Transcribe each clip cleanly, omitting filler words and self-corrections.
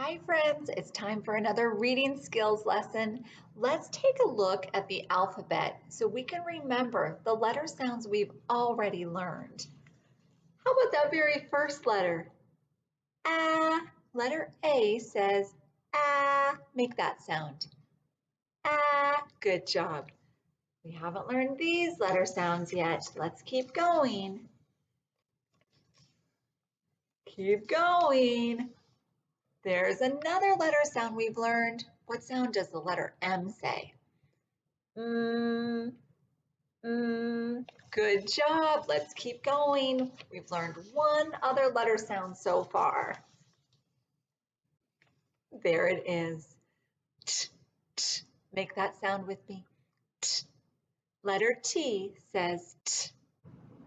Hi friends, it's time for another reading skills lesson. Let's take a look at the alphabet so we can remember the letter sounds we've already learned. How about that very first letter? Ah, letter A says ah, make that sound. Ah, good job. We haven't learned these letter sounds yet. Let's keep going. Keep going. There's another letter sound we've learned. What sound does the letter M say? Good job. Let's keep going. We've learned one other letter sound so far. There it is. T, t. Make that sound with me. T. Letter T says T.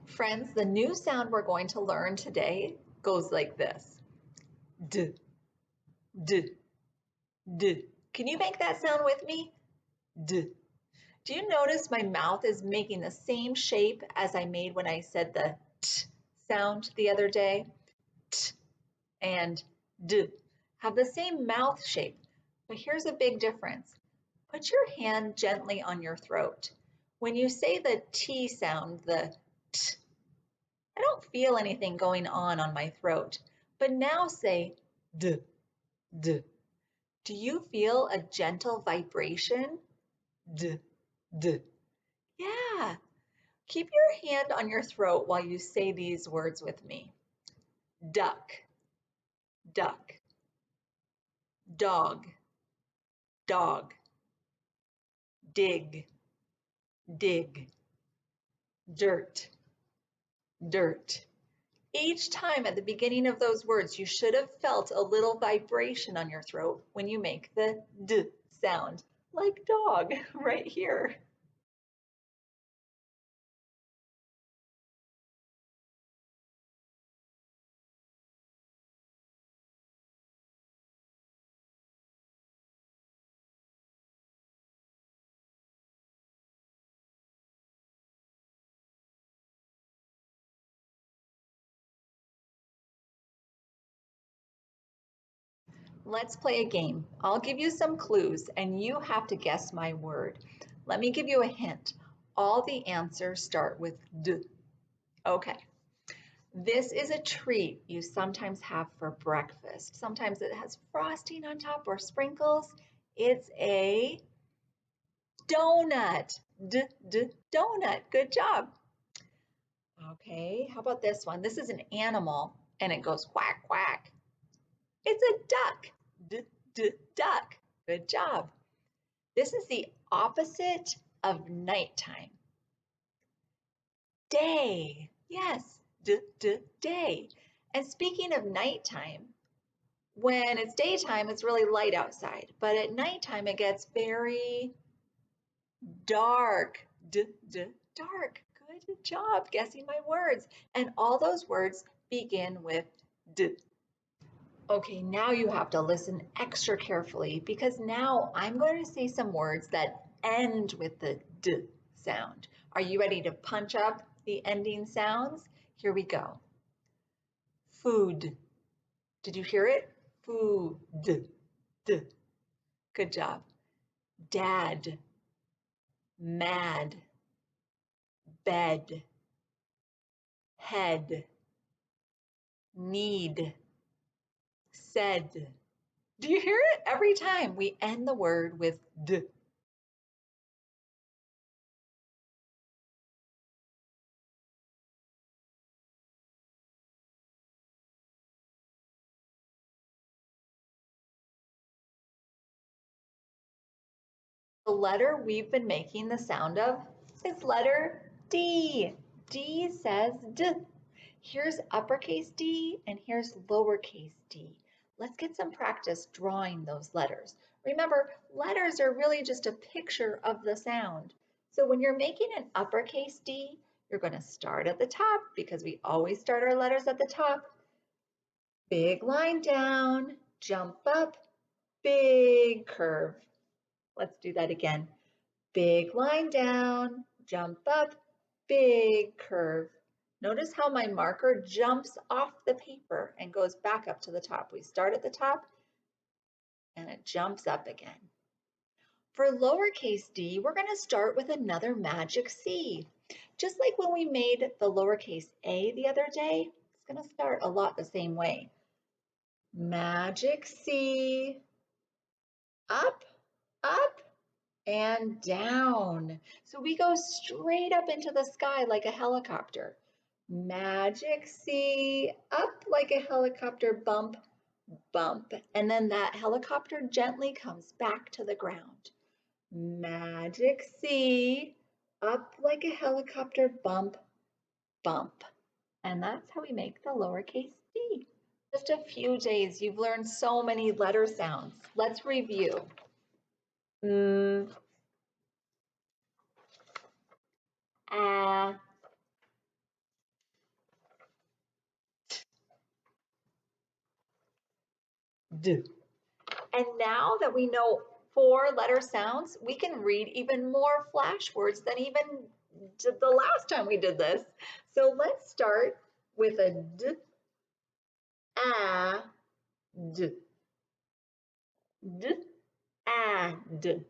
Friends, the new sound we're going to learn today goes like this. D, d, d. Can you make that sound with me? D. Do you notice my mouth is making the same shape as I made when I said the T sound the other day? T and D have the same mouth shape, but here's a big difference. Put your hand gently on your throat. When you say the T sound, the T, I don't feel anything going on my throat, but now say D, D. Do you feel a gentle vibration? D, D. Yeah. Keep your hand on your throat while you say these words with me. Duck, duck. Dog, dog. Dig, dig. Dirt, dirt. Each time at the beginning of those words, you should have felt a little vibration on your throat when you make the D sound, like dog right here. Let's play a game. I'll give you some clues and you have to guess my word. Let me give you a hint. All the answers start with D. Okay. This is a treat you sometimes have for breakfast. Sometimes it has frosting on top or sprinkles. It's a donut. Donut. Good job. Okay, how about this one? This is an animal and it goes quack, quack. It's a duck. Duck. Good job. This is the opposite of nighttime. Day. Yes, day. And speaking of nighttime, when it's daytime, it's really light outside, but at nighttime, it gets very dark. Dark. Good job guessing my words. And all those words begin with D. Okay, now you have to listen extra carefully because now I'm going to say some words that end with the D sound. Are you ready to punch up the ending sounds? Here we go. Food. Did you hear it? Food. D. Good job. Dad. Mad. Bed. Head. Need. Said. Do you hear it? Every time we end the word with D. The letter we've been making the sound of is letter D. D says D. Here's uppercase D and here's lowercase d. Let's get some practice drawing those letters. Remember, letters are really just a picture of the sound. So when you're making an uppercase D, you're going to start at the top because we always start our letters at the top. Big line down, jump up, big curve. Let's do that again. Big line down, jump up, big curve. Notice how my marker jumps off the paper and goes back up to the top. We start at the top, and it jumps up again. For lowercase d, we're going to start with another magic C. Just like when we made the lowercase a the other day, it's going to start a lot the same way. Magic C, up, up, and down. So we go straight up into the sky like a helicopter. Magic C, up like a helicopter, bump, bump. And then that helicopter gently comes back to the ground. Magic C, up like a helicopter, bump, bump. And that's how we make the lowercase d. Just a few days, you've learned so many letter sounds. Let's review. A, d. And now that we know 4-letter sounds, we can read even more flash words than even the last time we did this. So let's start with a d, a, d, d, add, d,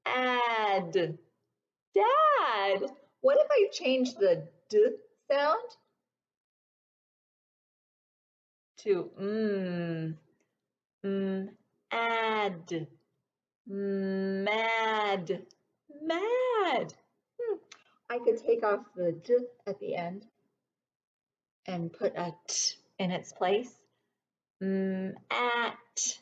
add. Dad, what if I change the d sound to add, mad, mad. I could take off the d at the end and put a t in its place. At,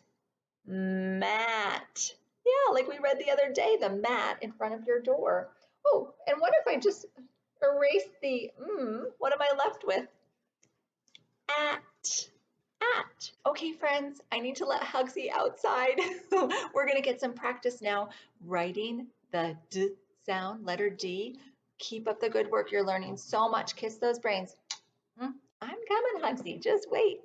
mat. Yeah, like we read the other day, the mat in front of your door. Oh, and what if I just erase the what am I left with? At. Okay, friends, I need to let Hugsy outside. We're going to get some practice now writing the d sound, letter D. Keep up the good work. You're learning so much. Kiss those brains. I'm coming, Hugsy. Just wait.